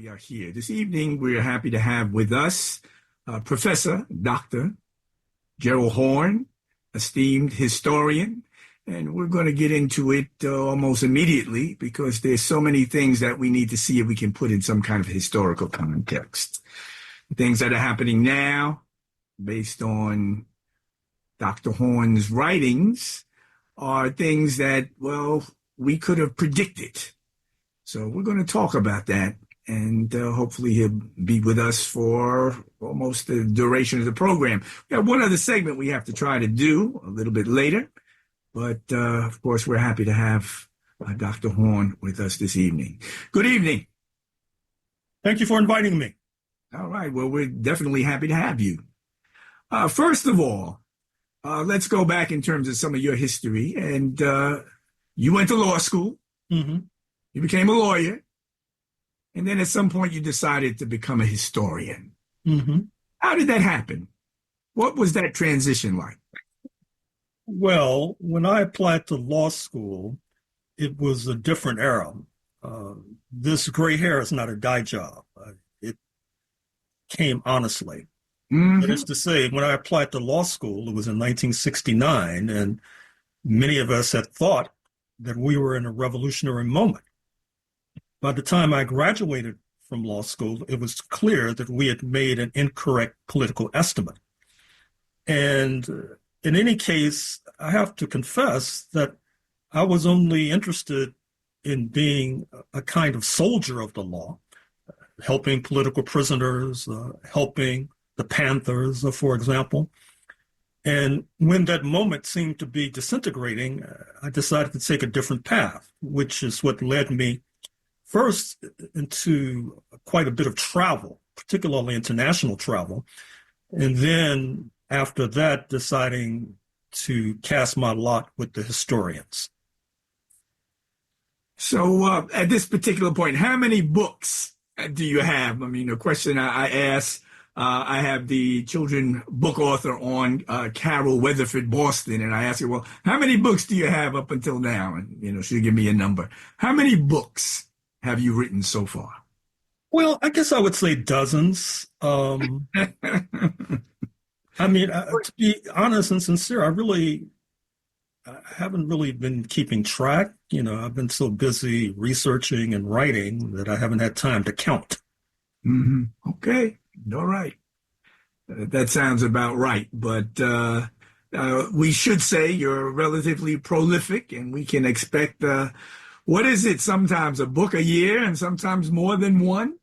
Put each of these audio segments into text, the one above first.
we are here. This evening, we're happy to have with us Professor Dr. Gerald Horne, esteemed historian, and we're going to get into it almost immediately because there's so many things that we need to see if we can put in some kind of historical context. Things that are happening now, based on Dr. Horne's writings, are things that, well, we could have predicted. So we're going to talk about that, and hopefully he'll be with us for almost the duration of the program. We have one other segment we have to try to do a little bit later, but of course we're happy to have Dr. Horne with us this evening. Good evening. Thank you for inviting me. All right. Well, we're definitely happy to have you. First of all, let's go back in terms of some of your history. And you went to law school. Mm-hmm. You became a lawyer. And then at some point you decided to become a historian. Mm-hmm. How did that happen? What was that transition like? Well, when I applied to law school, it was a different era. This gray hair is not a dye job. It came honestly. Mm-hmm. That is to say, when I applied to law school, it was in 1969, and many of us had thought that we were in a revolutionary moment. By the time I graduated from law school, it was clear that we had made an incorrect political estimate. And in any case, I have to confess that I was only interested in being a kind of soldier of the law, helping political prisoners, helping the Panthers, for example. And when that moment seemed to be disintegrating, I decided to take a different path, which is what led me first into quite a bit of travel, particularly international travel. And then after that, deciding to cast my lot with the historians. So at this particular point, how many books do you have? I mean, a question I asked, I have the children book author on, Carol Weatherford Boston, and I asked her, well, how many books do you have up until now? And, she'll give me a number. How many books have you written so far? Well, I guess I would say dozens. I mean, to be honest and sincere, I haven't really been keeping track. I've been so busy researching and writing that I haven't had time to count. Mm-hmm. Okay. All right. That sounds about right. But we should say you're relatively prolific, and we can expect, what is it, sometimes a book a year and sometimes more than one?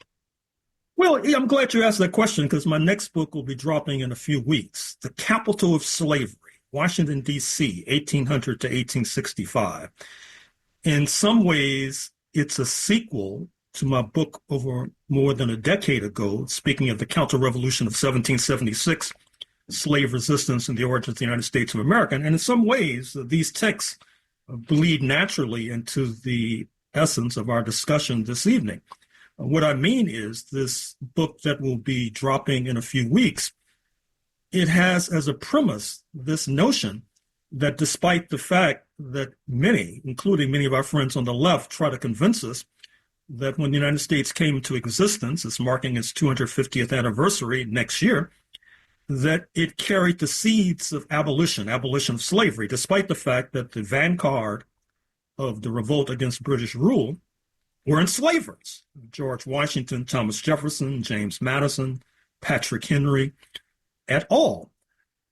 Well, yeah, I'm glad you asked that question because my next book will be dropping in a few weeks. The Capital of Slavery, Washington, D.C., 1800 to 1865. In some ways, it's a sequel to my book over more than a decade ago, speaking of the Counterrevolution of 1776, slave resistance and the origins of the United States of America. And in some ways, these texts bleed naturally into the essence of our discussion this evening. What I mean is this book that will be dropping in a few weeks, it has as a premise this notion that despite the fact that many, including many of our friends on the left, try to convince us that when the United States came into existence, it's marking its 250th anniversary next year, that it carried the seeds of abolition of slavery, despite the fact that the vanguard of the revolt against British rule were enslavers. George Washington, Thomas Jefferson, James Madison, Patrick Henry, et al.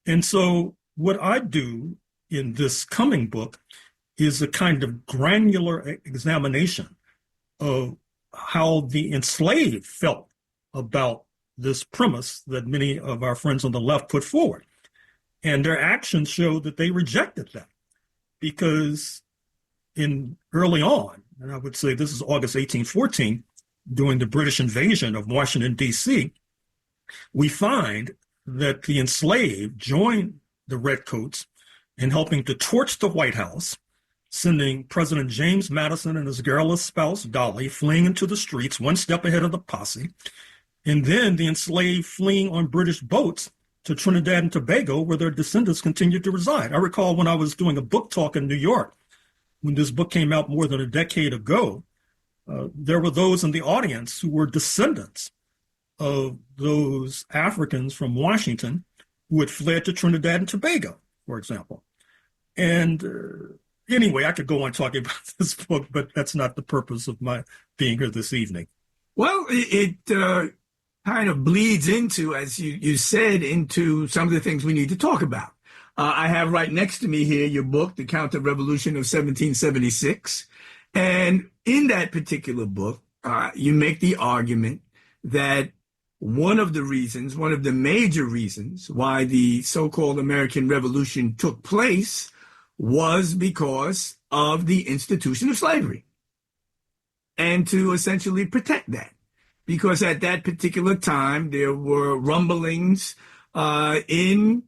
And so what I do in this coming book is a kind of granular examination of how the enslaved felt about this premise that many of our friends on the left put forward. And their actions showed that they rejected that because early on, and I would say this is August 1814, during the British invasion of Washington, D.C., we find that the enslaved joined the Redcoats in helping to torch the White House, sending President James Madison and his garrulous spouse, Dolly, fleeing into the streets one step ahead of the posse, and then the enslaved fleeing on British boats to Trinidad and Tobago, where their descendants continued to reside. I recall when I was doing a book talk in New York, when this book came out more than a decade ago, there were those in the audience who were descendants of those Africans from Washington who had fled to Trinidad and Tobago, for example. And anyway, I could go on talking about this book, but that's not the purpose of my being here this evening. Well, it kind of bleeds into, as you said, into some of the things we need to talk about. I have right next to me here your book, The Counterrevolution of 1776. And in that particular book, you make the argument that one of the major reasons why the so-called American Revolution took place was because of the institution of slavery, and to essentially protect that. Because at that particular time, there were rumblings in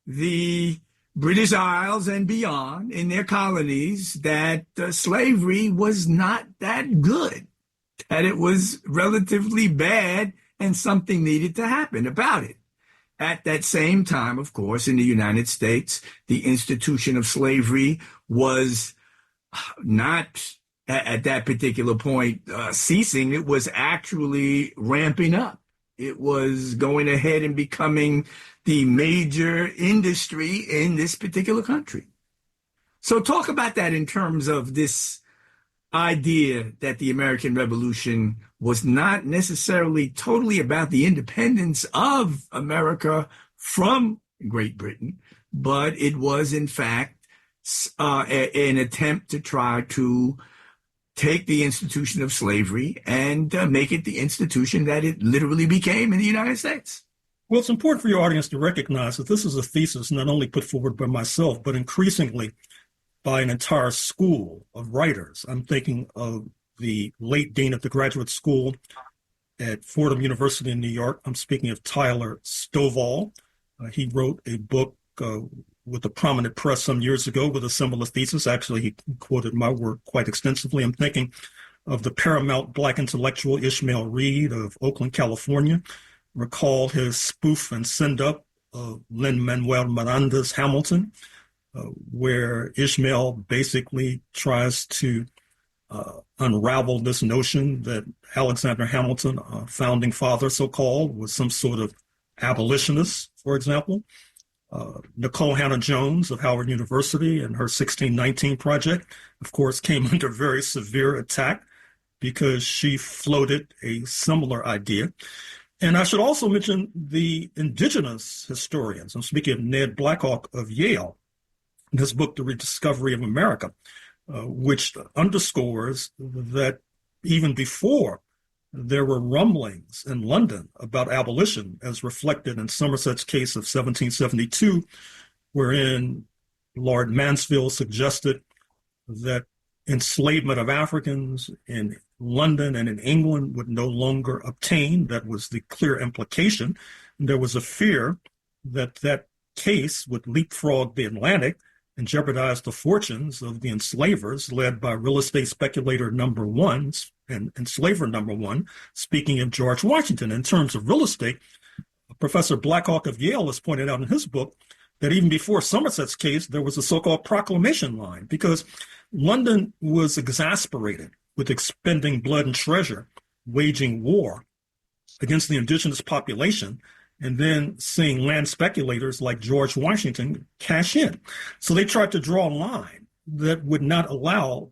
the British Isles and beyond, in their colonies, that slavery was not that good, that it was relatively bad, and something needed to happen about it. At that same time, of course, in the United States, the institution of slavery was not at that particular point ceasing. It was actually ramping up. It was going ahead and becoming the major industry in this particular country. So talk about that in terms of this idea that the American Revolution was not necessarily totally about the independence of America from Great Britain, but it was in fact an attempt to try to take the institution of slavery and make it the institution that it literally became in the United States. Well, it's important for your audience to recognize that this is a thesis not only put forward by myself, but increasingly by an entire school of writers. I'm thinking of the late dean of the graduate school at Fordham University in New York. I'm speaking of Tyler Stovall. He wrote a book with a prominent press some years ago with a similar thesis. Actually, he quoted my work quite extensively. I'm thinking of the paramount Black intellectual Ishmael Reed of Oakland, California. Recall his spoof and send-up of Lin-Manuel Miranda's Hamilton, where Ishmael basically tries to unravel this notion that Alexander Hamilton, founding father so-called, was some sort of abolitionist, for example. Nicole Hannah-Jones of Howard University and her 1619 project, of course, came under very severe attack because she floated a similar idea. And I should also mention the indigenous historians. I'm speaking of Ned Blackhawk of Yale, in his book, The Rediscovery of America, which underscores that even before there were rumblings in London about abolition, as reflected in Somerset's case of 1772, wherein Lord Mansfield suggested that enslavement of Africans in London and in England would no longer obtain. That was the clear implication. There was a fear that that case would leapfrog the Atlantic and jeopardize the fortunes of the enslavers, led by real estate speculator number one and enslaver number one, speaking of George Washington. In terms of real estate, Professor Blackhawk of Yale has pointed out in his book that even before Somerset's case, there was a so-called proclamation line, because London was exasperated with expending blood and treasure, waging war against the indigenous population, and then seeing land speculators like George Washington cash in. So they tried to draw a line that would not allow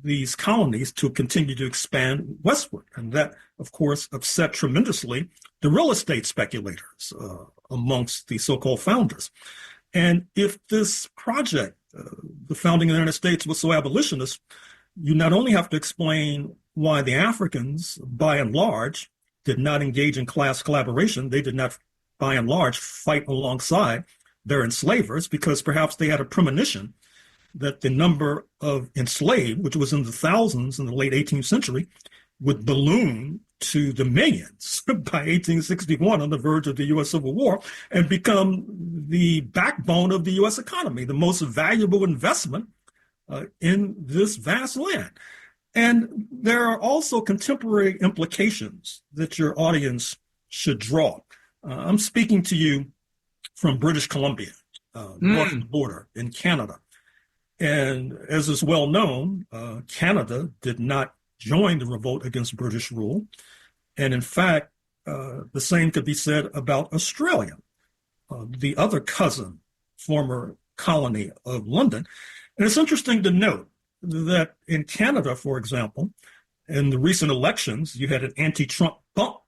these colonies to continue to expand westward. And that, of course, upset tremendously the real estate speculators amongst the so-called founders. And if this project, the founding of the United States, was so abolitionist, you not only have to explain why the Africans, by and large, did not engage in class collaboration. They did not, by and large, fight alongside their enslavers, because perhaps they had a premonition that the number of enslaved, which was in the thousands in the late 18th century, would balloon to the millions by 1861 on the verge of the U.S. Civil War and become the backbone of the U.S. economy, the most valuable investment in this vast land. And there are also contemporary implications that your audience should draw. I'm speaking to you from British Columbia, north of the border in Canada. And as is well known, Canada did not joined the revolt against British rule. And in fact, the same could be said about Australia, the other cousin, former colony of London. And it's interesting to note that in Canada, for example, in the recent elections, you had an anti-Trump bump,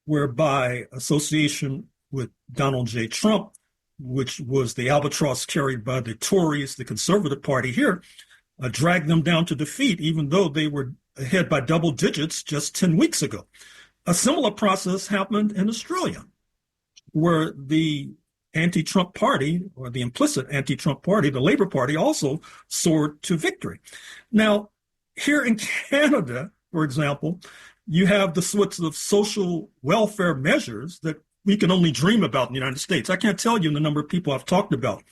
whereby association with Donald J. Trump, which was the albatross carried by the Tories, the Conservative Party here, dragged them down to defeat, even though they were ahead by double digits just 10 weeks ago. A similar process happened in Australia, where the anti-Trump party, or the implicit anti-Trump party, the Labour Party, also soared to victory. Now, here in Canada, for example, you have the sorts of social welfare measures that we can only dream about in the United States. I can't tell you the number of people I've talked about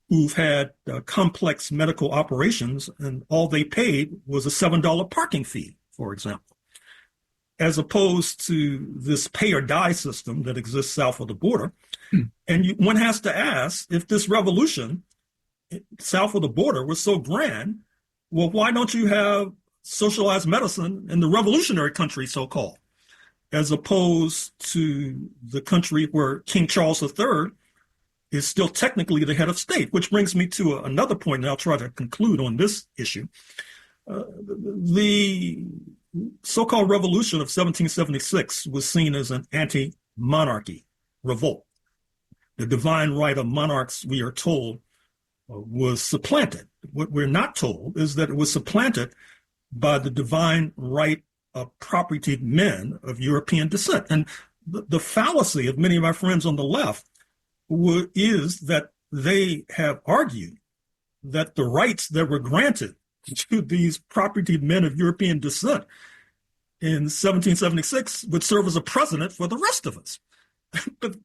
who've had complex medical operations, and all they paid was a $7 parking fee, for example, as opposed to this pay or die system that exists south of the border. And one has to ask, if this revolution south of the border was so grand, well, why don't you have socialized medicine in the revolutionary country, so-called, as opposed to the country where King Charles III is still technically the head of state? Which brings me to another point, and I'll try to conclude on this issue. The so-called revolution of 1776 was seen as an anti-monarchy revolt. The divine right of monarchs, we are told, was supplanted. What we're not told is that it was supplanted by the divine right of propertied men of European descent. And the fallacy of many of our friends on the left is that they have argued that the rights that were granted to these propertied men of European descent in 1776 would serve as a precedent for the rest of us. But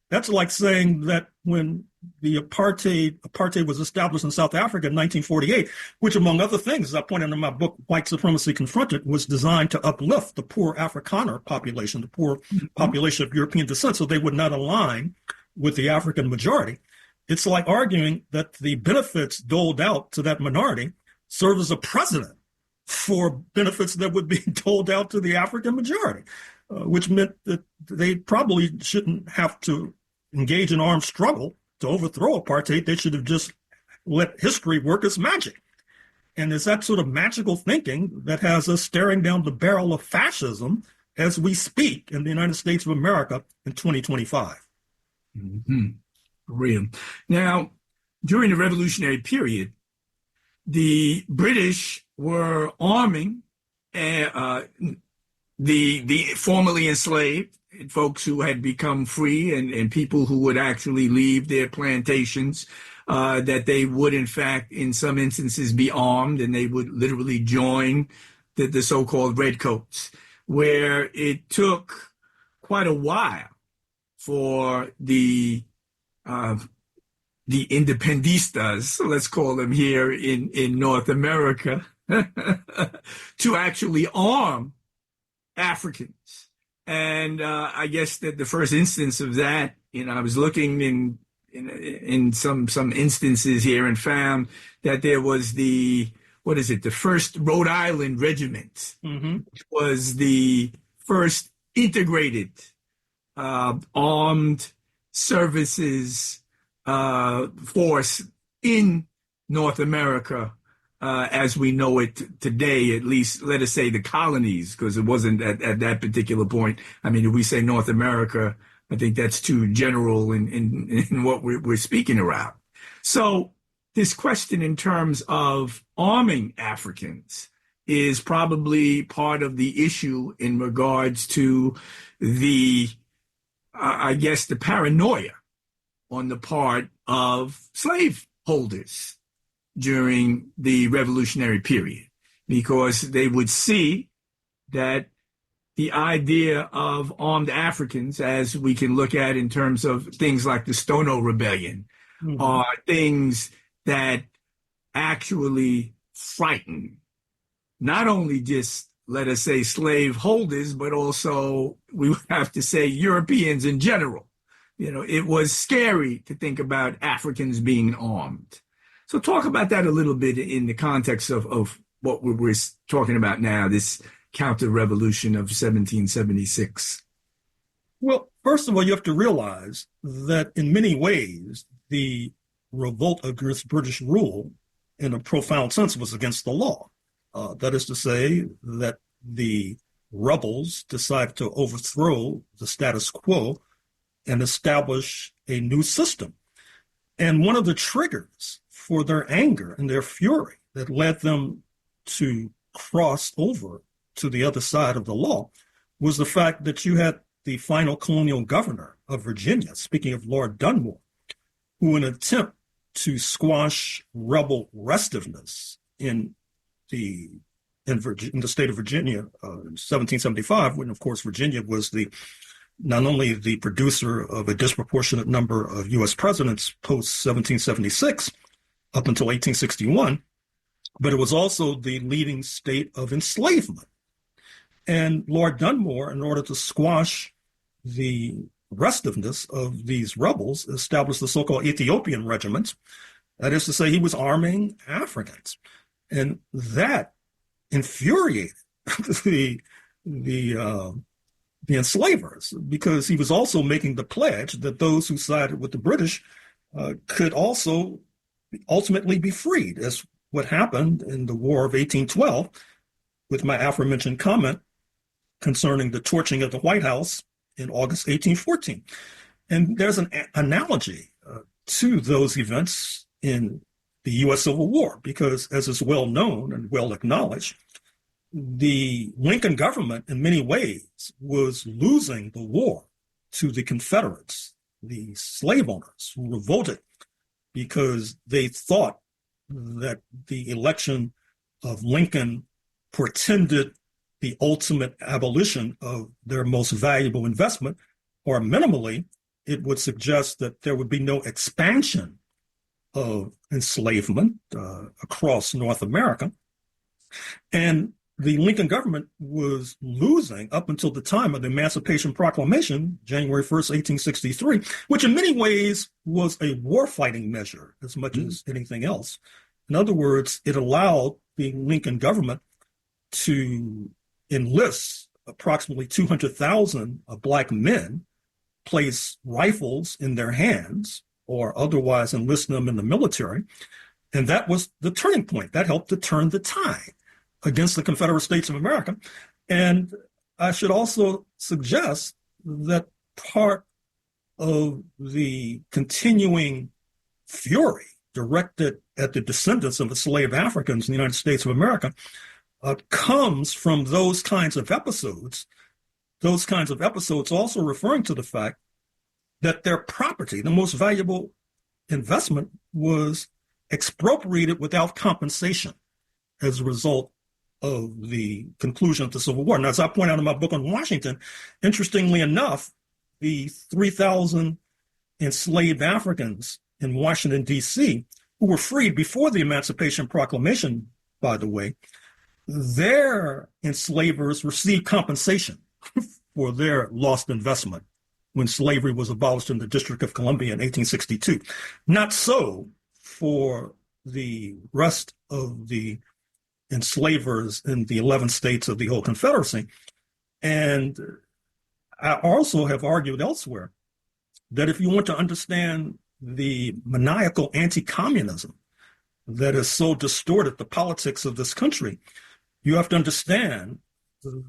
that's like saying that when the apartheid was established in South Africa in 1948, which, among other things, as I pointed out in my book, White Supremacy Confronted, was designed to uplift the poor Afrikaner population, the poor population of European descent, so they would not align with the African majority. It's like arguing that the benefits doled out to that minority serve as a precedent for benefits that would be doled out to the African majority, which meant that they probably shouldn't have to engage in armed struggle to overthrow apartheid. They should have just let history work its magic. And it's that sort of magical thinking that has us staring down the barrel of fascism as we speak in the United States of America in 2025. Mm-hmm. Real. Now, during the revolutionary period, the British were arming the formerly enslaved folks who had become free, and people who would actually leave their plantations, that they would, in fact, in some instances be armed, and they would literally join the so-called redcoats, where it took quite a while for the independistas, let's call them here in North America, to actually arm Africans. And I guess that the first instance of that, I was looking in some instances here and found that there was the first Rhode Island Regiment, which was the first integrated armed services force in North America as we know it today, at least, let us say the colonies, because it wasn't at that particular point. I mean, if we say North America, I think that's too general in what we're speaking around. So this question in terms of arming Africans is probably part of the issue in regards to the paranoia on the part of slaveholders during the revolutionary period, because they would see that the idea of armed Africans, as we can look at in terms of things like the Stono Rebellion, are things that actually frighten not only just, let us say, slaveholders, but also we would have to say Europeans in general. It was scary to think about Africans being armed. So talk about that a little bit in the context of what we're talking about now, this counter-revolution of 1776? Well, first of all, you have to realize that in many ways, the revolt against British rule, in a profound sense, was against the law. That is to say that the rebels decided to overthrow the status quo and establish a new system. And one of the triggers for their anger and their fury that led them to cross over to the other side of the law was the fact that you had the final colonial governor of Virginia, speaking of Lord Dunmore, who in an attempt to squash rebel restiveness in the state of Virginia in 1775, when of course Virginia was not only the producer of a disproportionate number of U.S. presidents post 1776 up until 1861, but it was also the leading state of enslavement. And Lord Dunmore, in order to squash the restiveness of these rebels, established the so-called Ethiopian regiments. That is to say, he was arming Africans. And that infuriated the enslavers, because he was also making the pledge that those who sided with the British could also ultimately be freed, as what happened in the War of 1812, with my aforementioned comment concerning the torching of the White House in August 1814. And there's an analogy to those events in the U.S. Civil War, because as is well known and well acknowledged, the Lincoln government in many ways was losing the war to the Confederates, the slave owners who revolted because they thought that the election of Lincoln portended the ultimate abolition of their most valuable investment, or minimally, it would suggest that there would be no expansion of enslavement across North America. And the Lincoln government was losing up until the time of the Emancipation Proclamation, January 1st, 1863, which in many ways was a war-fighting measure as much as anything else. In other words, it allowed the Lincoln government to enlist approximately 200,000 Black men, place rifles in their hands, or otherwise enlist them in the military. And that was the turning point. That helped to turn the tide against the Confederate States of America. And I should also suggest that part of the continuing fury directed at the descendants of enslaved Africans in the United States of America comes from those kinds of episodes also referring to the fact that their property, the most valuable investment, was expropriated without compensation as a result of the conclusion of the Civil War. Now, as I point out in my book on Washington, interestingly enough, the 3,000 enslaved Africans in Washington, D.C., who were freed before the Emancipation Proclamation, by the way, their enslavers received compensation for their lost investment when slavery was abolished in the District of Columbia in 1862. Not so for the rest of the enslavers in the 11 states of the old Confederacy. And I also have argued elsewhere that if you want to understand the maniacal anti-communism that has so distorted the politics of this country, you have to understand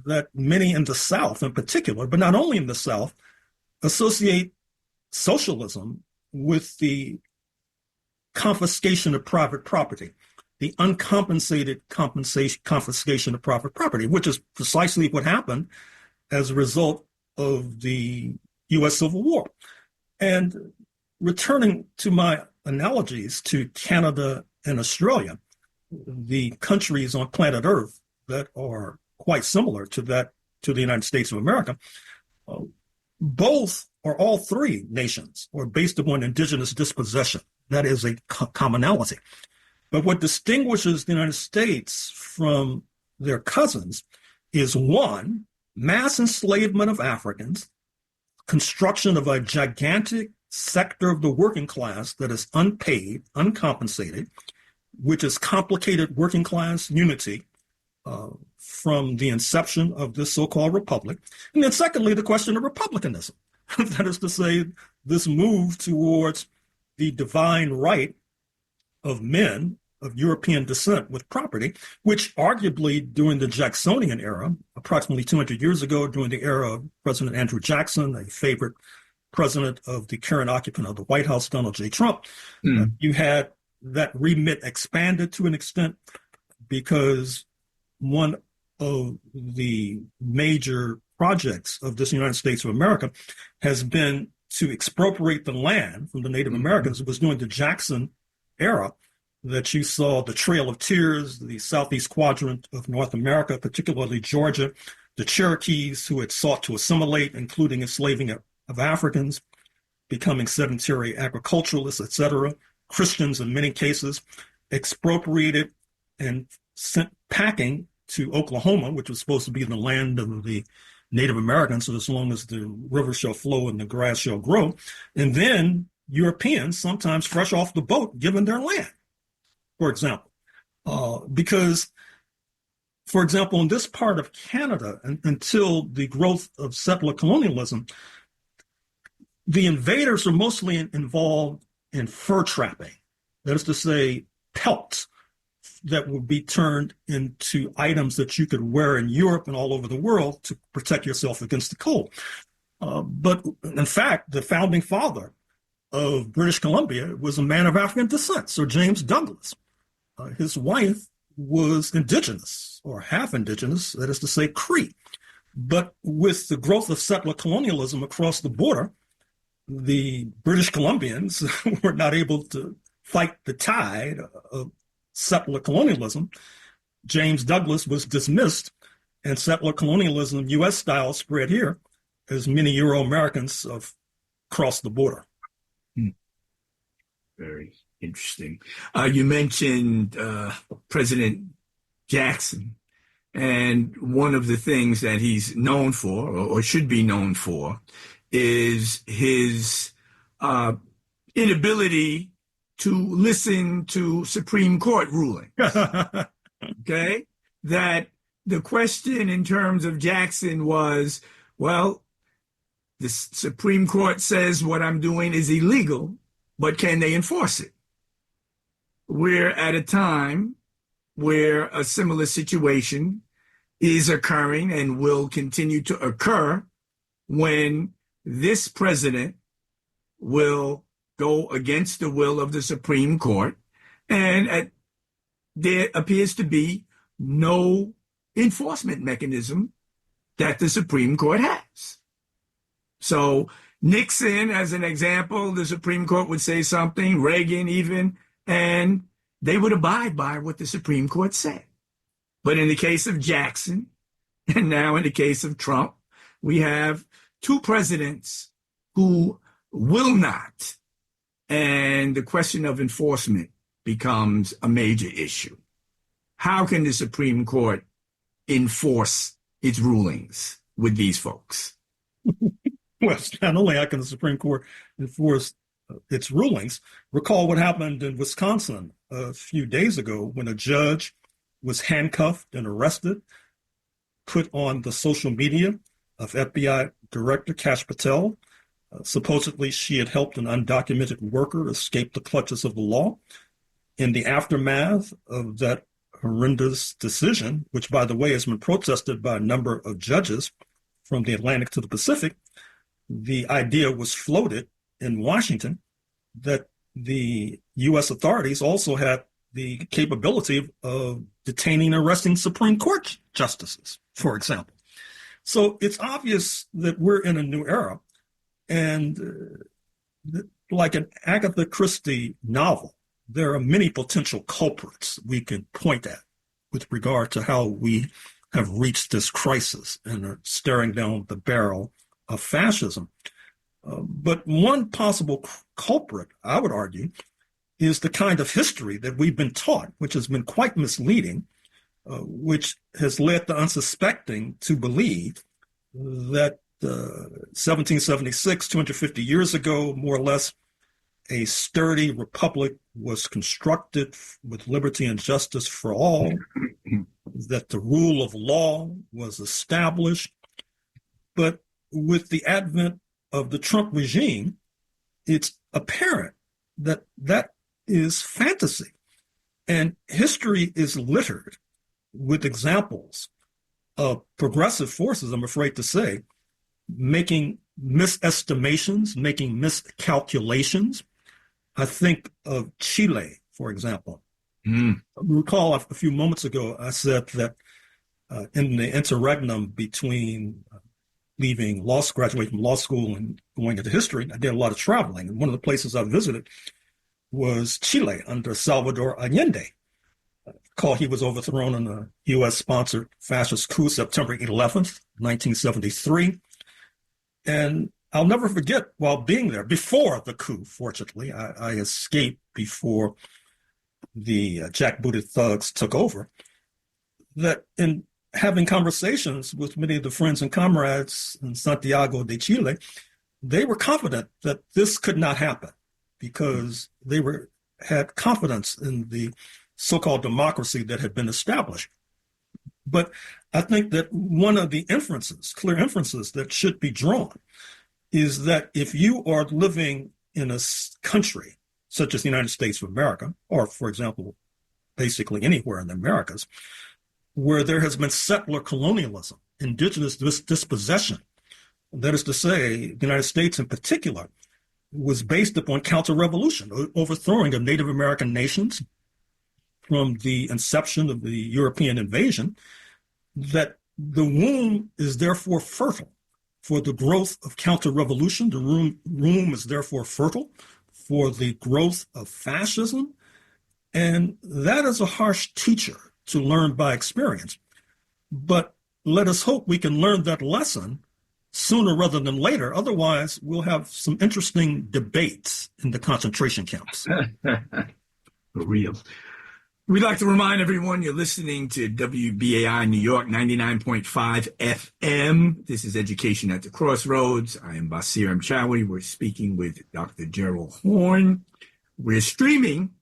that many in the South in particular, but not only in the South, associate socialism with the confiscation of private property, the uncompensated confiscation of private property, which is precisely what happened as a result of the U.S. Civil War. And returning to my analogies to Canada and Australia, the countries on planet Earth that are quite similar to the United States of America, both or all three nations are based upon indigenous dispossession. That is a commonality. But what distinguishes the United States from their cousins is, one, mass enslavement of Africans, construction of a gigantic sector of the working class that is unpaid, uncompensated, which is complicated working class unity from the inception of this so-called republic. And then secondly, the question of republicanism. That is to say, this move towards the divine right of men of European descent with property, which arguably during the Jacksonian era, approximately 200 years ago, during the era of President Andrew Jackson, a favorite president of the current occupant of the White House, Donald J. Trump, you had that remit expanded to an extent because one of the major projects of this United States of America has been to expropriate the land from the Native Americans. It was during the Jackson era that you saw the Trail of Tears, the southeast quadrant of North America, particularly Georgia, the Cherokees who had sought to assimilate, including enslaving of Africans, becoming sedentary agriculturalists, etc. Christians, in many cases, expropriated and sent packing to Oklahoma, which was supposed to be the land of the Native Americans, so as long as the river shall flow and the grass shall grow. And then Europeans, sometimes fresh off the boat, given their land, for example. Because, for example, in this part of Canada, until the growth of settler colonialism, the invaders are mostly involved in fur trapping. That is to say, pelts that would be turned into items that you could wear in Europe and all over the world to protect yourself against the cold. But in fact, the founding father of British Columbia was a man of African descent, Sir James Douglas. His wife was indigenous or half indigenous, that is to say, Cree. But with the growth of settler colonialism across the border, the British Columbians were not able to fight the tide of settler colonialism. James Douglas was dismissed, and settler colonialism, U.S. style, spread here as many Euro-Americans have crossed the border. Very interesting. You mentioned President Jackson, and one of the things that he's known for, or should be known for, is his inability to listen to Supreme Court rulings. Okay? That the question in terms of Jackson was, well, the Supreme Court says what I'm doing is illegal, but can they enforce it? We're at a time where a similar situation is occurring and will continue to occur when this president will go against the will of the Supreme Court, and there appears to be no enforcement mechanism that the Supreme Court has. So Nixon, as an example, the Supreme Court would say something, Reagan even, and they would abide by what the Supreme Court said. But in the case of Jackson, and now in the case of Trump, we have two presidents who will not, and the question of enforcement becomes a major issue. How can the Supreme Court enforce its rulings with these folks? Well, not only how can the Supreme Court enforce its rulings, recall what happened in Wisconsin a few days ago when a judge was handcuffed and arrested, put on the social media of FBI Director Kash Patel. Supposedly, she had helped an undocumented worker escape the clutches of the law. In the aftermath of that horrendous decision, which, by the way, has been protested by a number of judges from the Atlantic to the Pacific, the idea was floated in Washington that the U.S. authorities also had the capability of detaining and arresting Supreme Court justices, for example. So it's obvious that we're in a new era. And like an Agatha Christie novel, there are many potential culprits we can point at with regard to how we have reached this crisis and are staring down the barrel of fascism. But one possible culprit, I would argue, is the kind of history that we've been taught, which has been quite misleading, which has led the unsuspecting to believe that 1776, 250 years ago, more or less, a sturdy republic was constructed with liberty and justice for all, that the rule of law was established. But with the advent of the Trump regime, it's apparent that that is fantasy. And history is littered with examples of progressive forces, I'm afraid to say, making misestimations, making miscalculations. I think of Chile, for example. Recall a few moments ago, I said that in the interregnum between graduating from law school and going into history, I did a lot of traveling. And one of the places I visited was Chile under Salvador Allende. Recall he was overthrown in a U.S.-sponsored fascist coup September 11th, 1973. And I'll never forget, while being there, before the coup, fortunately, I escaped before the jackbooted thugs took over, that in having conversations with many of the friends and comrades in Santiago de Chile, they were confident that this could not happen because they had confidence in the so-called democracy that had been established. But I think that one of the clear inferences that should be drawn is that if you are living in a country such as the United States of America, or for example, basically anywhere in the Americas, where there has been settler colonialism, indigenous dispossession, that is to say, the United States in particular, was based upon counterrevolution, overthrowing of Native American nations from the inception of the European invasion, that the womb is therefore fertile for the growth of counter-revolution. The room is therefore fertile for the growth of fascism. And that is a harsh teacher to learn by experience. But let us hope we can learn that lesson sooner rather than later. Otherwise, we'll have some interesting debates in the concentration camps. For real. We'd like to remind everyone you're listening to WBAI New York 99.5 FM. This is Education at the Crossroads. I am Basir Mchawi. We're speaking with Dr. Gerald Horne. We're streaming.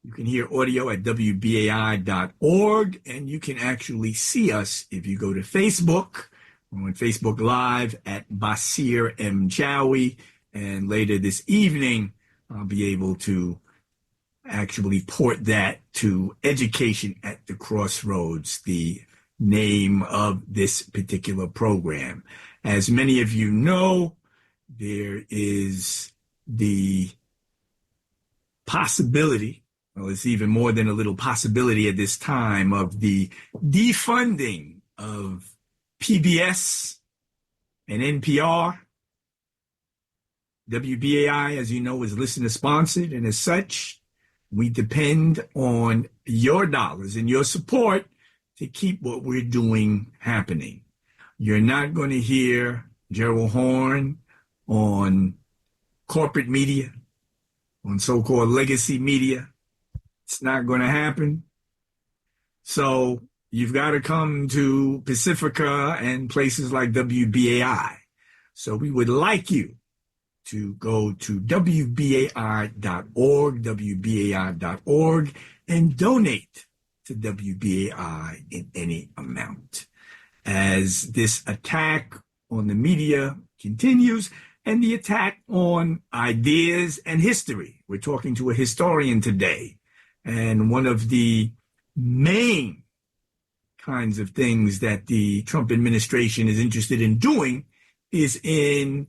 You can hear audio at WBAI.org, and you can actually see us if you go to Facebook. We're on Facebook Live at Basir Mchawi, and later this evening, I'll be able to actually port that to Education at the Crossroads, the name of this particular program. As many of you know, there is the possibility, well, it's even more than a little possibility at this time, of the defunding of PBS and NPR. WBAI, as you know, is listener sponsored, and as such, we depend on your dollars and your support to keep what we're doing happening. You're not going to hear Gerald Horne on corporate media, on so-called legacy media. It's not going to happen. So you've got to come to Pacifica and places like WBAI. So we would like you to go to WBAI.org, and donate to WBAI in any amount. As this attack on the media continues, and the attack on ideas and history. We're talking to a historian today, and one of the main kinds of things that the Trump administration is interested in doing is in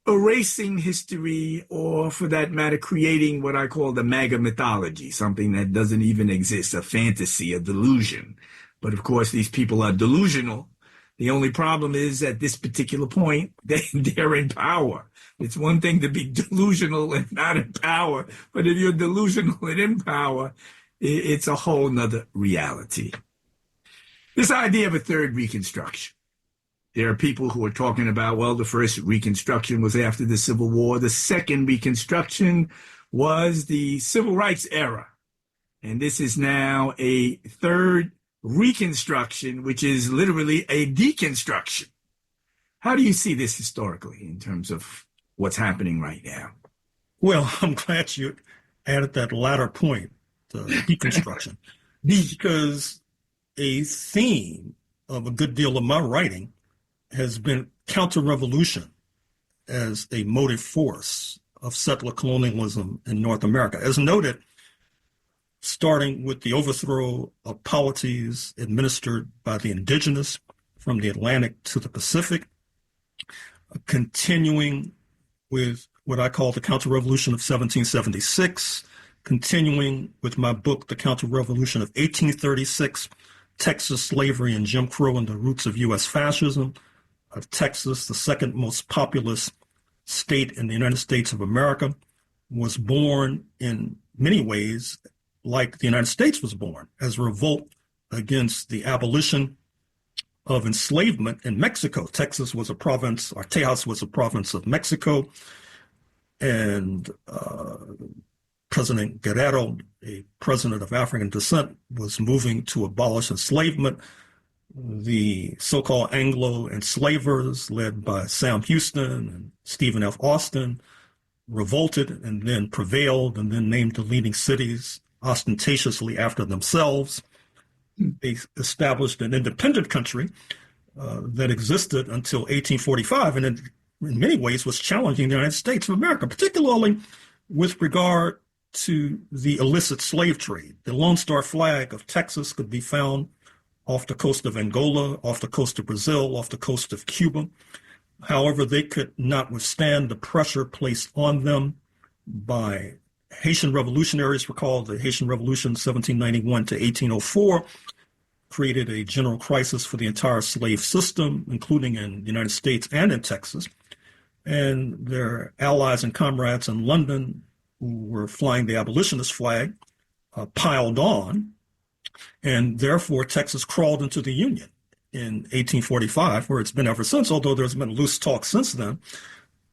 erasing history, or for that matter, creating what I call the MAGA mythology, something that doesn't even exist, a fantasy, a delusion. But of course, these people are delusional. The only problem is at this particular point, they're in power. It's one thing to be delusional and not in power, but if you're delusional and in power, it's a whole nother reality. This idea of a third Reconstruction. There are people who are talking about, well, the first Reconstruction was after the Civil War. The second Reconstruction was the Civil Rights era. And this is now a third Reconstruction, which is literally a deconstruction. How do you see this historically in terms of what's happening right now? Well, I'm glad you added that latter point, the deconstruction, because a theme of a good deal of my writing has been counter-revolution as a motive force of settler colonialism in North America. As noted, starting with the overthrow of polities administered by the indigenous from the Atlantic to the Pacific, continuing with what I call the Counterrevolution of 1776, continuing with my book, The Counterrevolution of 1836, Texas Slavery and Jim Crow and the Roots of U.S. Fascism, of Texas, the second most populous state in the United States of America, was born in many ways like the United States was born, as a revolt against the abolition of enslavement in Mexico. Texas was a province, or Tejas was a province of Mexico, and President Guerrero, a president of African descent, was moving to abolish enslavement. The so-called Anglo enslavers, led by Sam Houston and Stephen F. Austin, revolted and then prevailed and then named the leading cities ostentatiously after themselves. They established an independent country that existed until 1845, and in many ways was challenging the United States of America, particularly with regard to the illicit slave trade. The Lone Star flag of Texas could be found off the coast of Angola, off the coast of Brazil, off the coast of Cuba. However, they could not withstand the pressure placed on them by Haitian revolutionaries. Recall the Haitian Revolution, 1791 to 1804, created a general crisis for the entire slave system, including in the United States and in Texas. And their allies and comrades in London, who were flying the abolitionist flag, piled on, and therefore Texas crawled into the Union in 1845, where it's been ever since, although there's been loose talk since then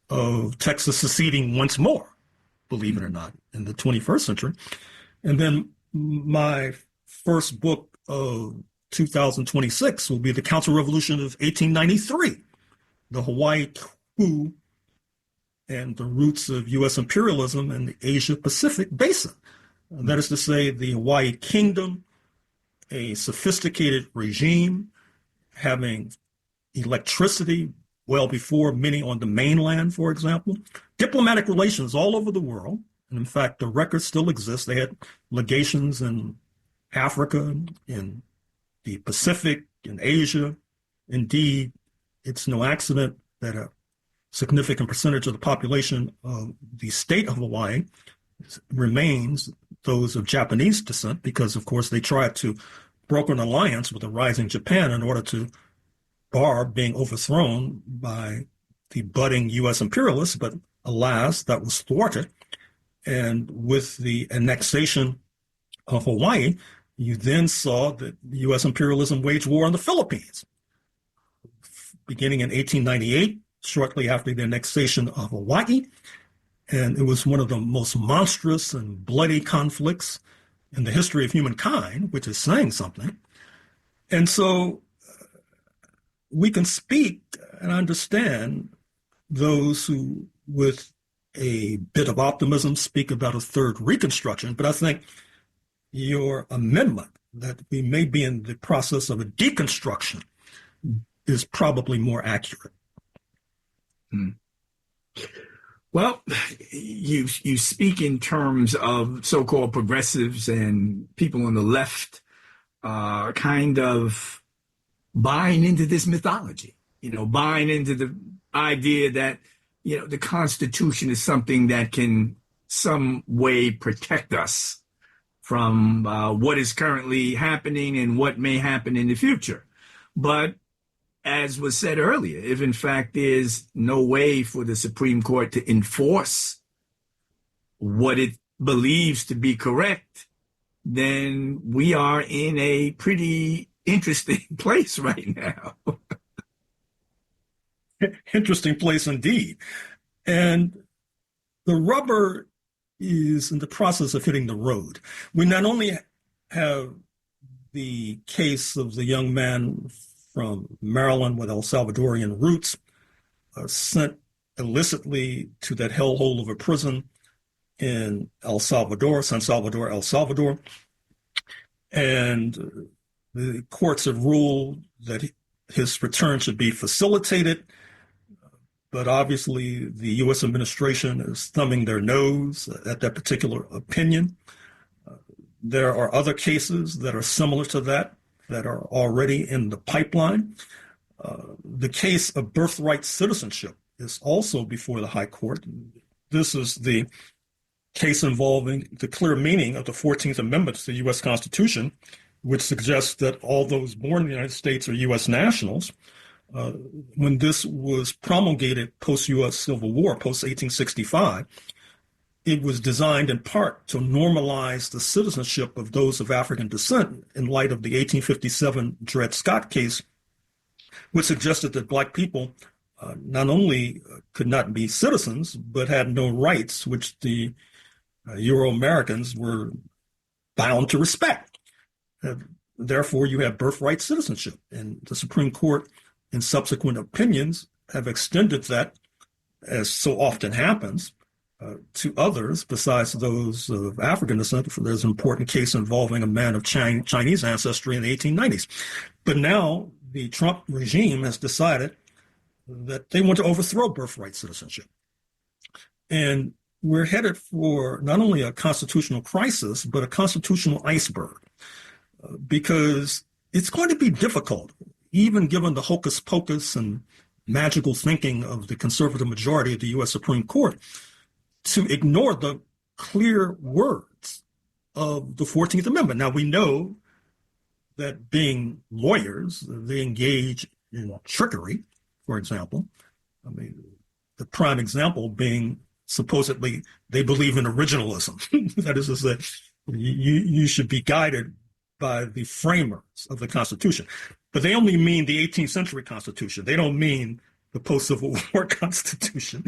of Texas seceding once more, believe it or not, in the 21st century. And then my first book of 2026 will be The Counter-Revolution of 1893, the Hawaii coup and the roots of U.S. imperialism in the Asia-Pacific basin. That is to say, the Hawaii Kingdom, a sophisticated regime having electricity well before many on the mainland, for example, diplomatic relations all over the world. And in fact, the records still exist. They had legations in Africa, in the Pacific, in Asia. Indeed, it's no accident that a significant percentage of the population of the state of Hawaii remains those of Japanese descent, because, of course, they tried to broker an alliance with a rising Japan in order to bar being overthrown by the budding U.S. imperialists, but alas, that was thwarted. And with the annexation of Hawaii, you then saw that the U.S. imperialism waged war on the Philippines, beginning in 1898, shortly after the annexation of Hawaii. And it was one of the most monstrous and bloody conflicts in the history of humankind, which is saying something. And so we can speak and understand those who, with a bit of optimism, speak about a third reconstruction. But I think your amendment that we may be in the process of a deconstruction is probably more accurate. Well, you speak in terms of so-called progressives and people on the left kind of buying into this mythology, buying into the idea that, the Constitution is something that can some way protect us from what is currently happening and what may happen in the future. But as was said earlier, if in fact there's no way for the Supreme Court to enforce what it believes to be correct, then we are in a pretty interesting place right now. Interesting place indeed. And the rubber is in the process of hitting the road. We not only have the case of the young man from Maryland with El Salvadorian roots, sent illicitly to that hellhole of a prison in El Salvador, San Salvador, El Salvador. And the courts have ruled that his return should be facilitated. But obviously, the U.S. administration is thumbing their nose at that particular opinion. There are other cases that are similar to that are already in the pipeline. The case of birthright citizenship is also before the High Court. This is the case involving the clear meaning of the 14th Amendment to the U.S. Constitution, which suggests that all those born in the United States are U.S. nationals. When this was promulgated post-U.S. Civil War, post-1865, it was designed in part to normalize the citizenship of those of African descent in light of the 1857 Dred Scott case, which suggested that Black people not only could not be citizens, but had no rights, which the Euro-Americans were bound to respect. Therefore, you have birthright citizenship. And the Supreme Court, in subsequent opinions, have extended that, as so often happens, to others besides those of African descent. There's an important case involving a man of Chinese ancestry in the 1890s. But now the Trump regime has decided that they want to overthrow birthright citizenship. And we're headed for not only a constitutional crisis, but a constitutional iceberg, because it's going to be difficult, even given the hocus pocus and magical thinking of the conservative majority of the U.S. Supreme Court, to ignore the clear words of the 14th Amendment. Now, we know that being lawyers, they engage in trickery, for example. I mean, the prime example being supposedly they believe in originalism. That is to say, you should be guided by the framers of the Constitution. But they only mean the 18th century Constitution. They don't mean the post-Civil War Constitution.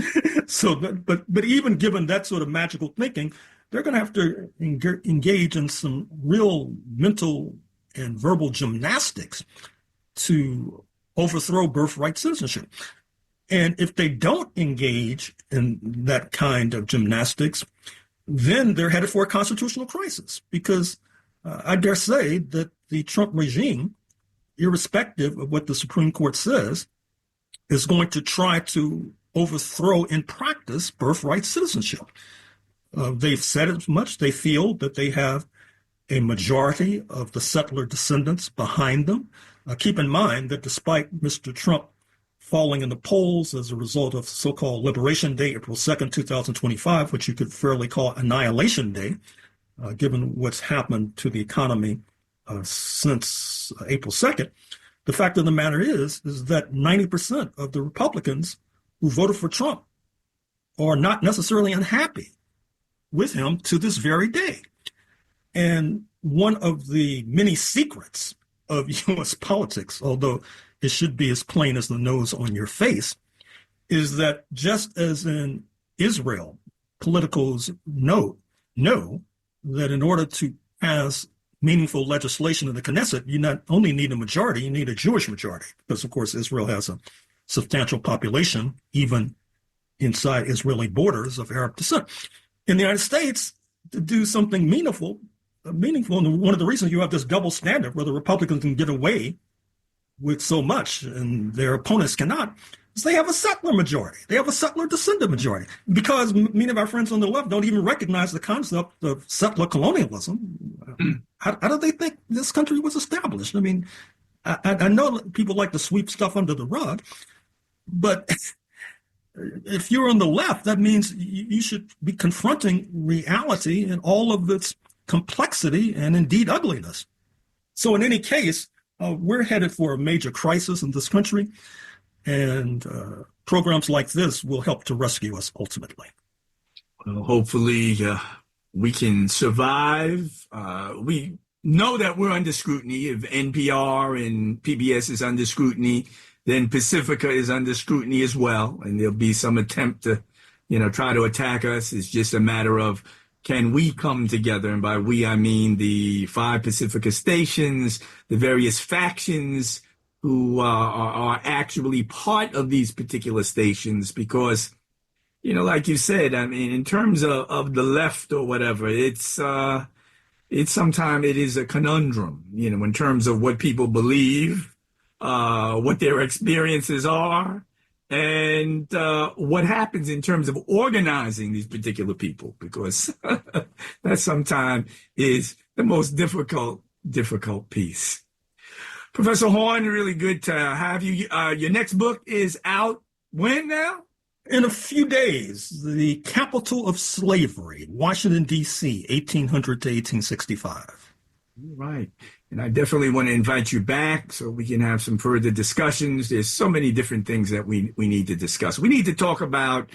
So, but even given that sort of magical thinking, they're going to have to engage in some real mental and verbal gymnastics to overthrow birthright citizenship. And if they don't engage in that kind of gymnastics, then they're headed for a constitutional crisis, because I dare say that the Trump regime, irrespective of what the Supreme Court says, is going to try to overthrow in practice birthright citizenship. They've said as much. They feel that they have a majority of the settler descendants behind them. Keep in mind that despite Mr. Trump falling in the polls as a result of so-called Liberation Day, April 2nd, 2025, which you could fairly call Annihilation Day, given what's happened to the economy since April 2nd, the fact of the matter is that 90% of the Republicans who voted for Trump are not necessarily unhappy with him to this very day. And one of the many secrets of U.S. politics, although it should be as plain as the nose on your face, is that just as in Israel, politicals know that in order to pass meaningful legislation in the Knesset, you not only need a majority, you need a Jewish majority, because, of course, Israel has a substantial population, even inside Israeli borders, of Arab descent. In the United States, to do something meaningful, and one of the reasons you have this double standard where the Republicans can get away with so much and their opponents cannot, is they have a settler majority. They have a settler descendant majority, because many of our friends on the left don't even recognize the concept of settler colonialism. How do they think this country was established? I mean, I know people like to sweep stuff under the rug, but if you're on the left, that means you should be confronting reality in all of its complexity and indeed ugliness. So in any case, we're headed for a major crisis in this country, and programs like this will help to rescue us ultimately. Well, hopefully we can survive. We know that we're under scrutiny. If NPR and PBS is under scrutiny, then Pacifica is under scrutiny as well, and there'll be some attempt to, try to attack us. It's just a matter of, can we come together? And by we, I mean the 5 Pacifica stations, the various factions who are actually part of these particular stations, because, like you said, I mean, in terms of the left or whatever, it's sometimes it is a conundrum, in terms of what people believe, what their experiences are, and what happens in terms of organizing these particular people, because that sometimes is the most difficult piece. Professor Horne, really good to have you. Your next book is out when now? In a few days, The Capital of Slavery, Washington, D.C., 1800 to 1865. Right. And I definitely want to invite you back so we can have some further discussions. There's so many different things that we need to discuss. We need to talk about,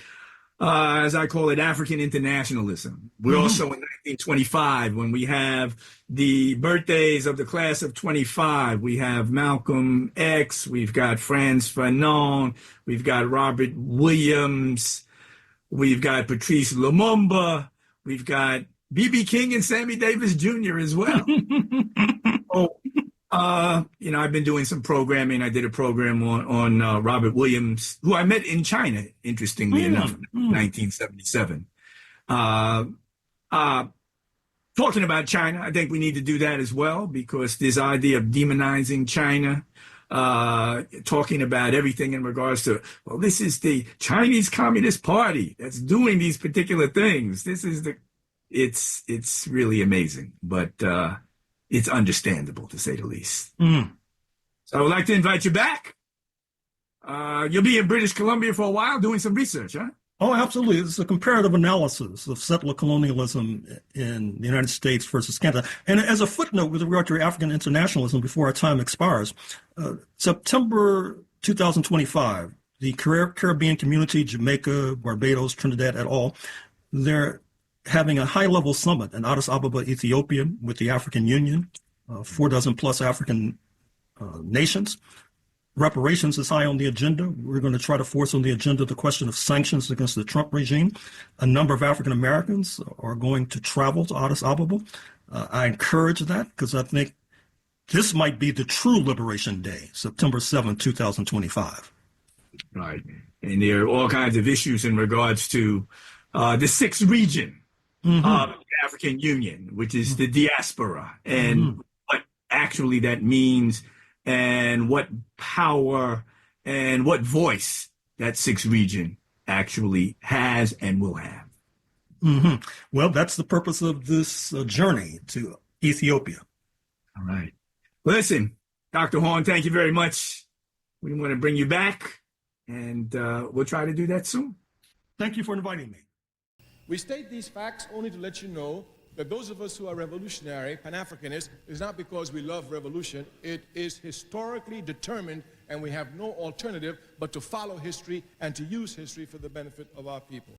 as I call it, African internationalism. We're also in 1925 when we have the birthdays of the class of 25. We have Malcolm X, we've got Frantz Fanon, we've got Robert Williams, we've got Patrice Lumumba, we've got B.B. King and Sammy Davis Jr. as well. I've been doing some programming. I did a program on Robert Williams, who I met in China, interestingly enough, in 1977. Talking about China, I think we need to do that as well, because this idea of demonizing China, talking about everything in regards to, well, this is the Chinese Communist Party that's doing these particular things. It's really amazing, but it's understandable, to say the least. So I would like to invite you back. You'll be in British Columbia for a while doing some research, huh? Oh, absolutely. It's a comparative analysis of settler colonialism in the United States versus Canada. And as a footnote with regard to African internationalism before our time expires, September 2025, the Caribbean community, Jamaica, Barbados, Trinidad et al., they're having a high-level summit in Addis Ababa, Ethiopia, with the African Union, 4 dozen plus African nations. Reparations is high on the agenda. We're going to try to force on the agenda the question of sanctions against the Trump regime. A number of African Americans are going to travel to Addis Ababa. I encourage that because I think this might be the true Liberation Day, September 7, 2025. Right. And there are all kinds of issues in regards to the sixth region of the African Union, which is the diaspora, and what actually that means, and what power and what voice that sixth region actually has and will have. Well, that's the purpose of this journey to Ethiopia. All right. Well, listen, Dr. Horne, thank you very much. We want to bring you back, and we'll try to do that soon. Thank you for inviting me. We state these facts only to let you know that those of us who are revolutionary, Pan-Africanists, is not because we love revolution. It is historically determined, and we have no alternative but to follow history and to use history for the benefit of our people.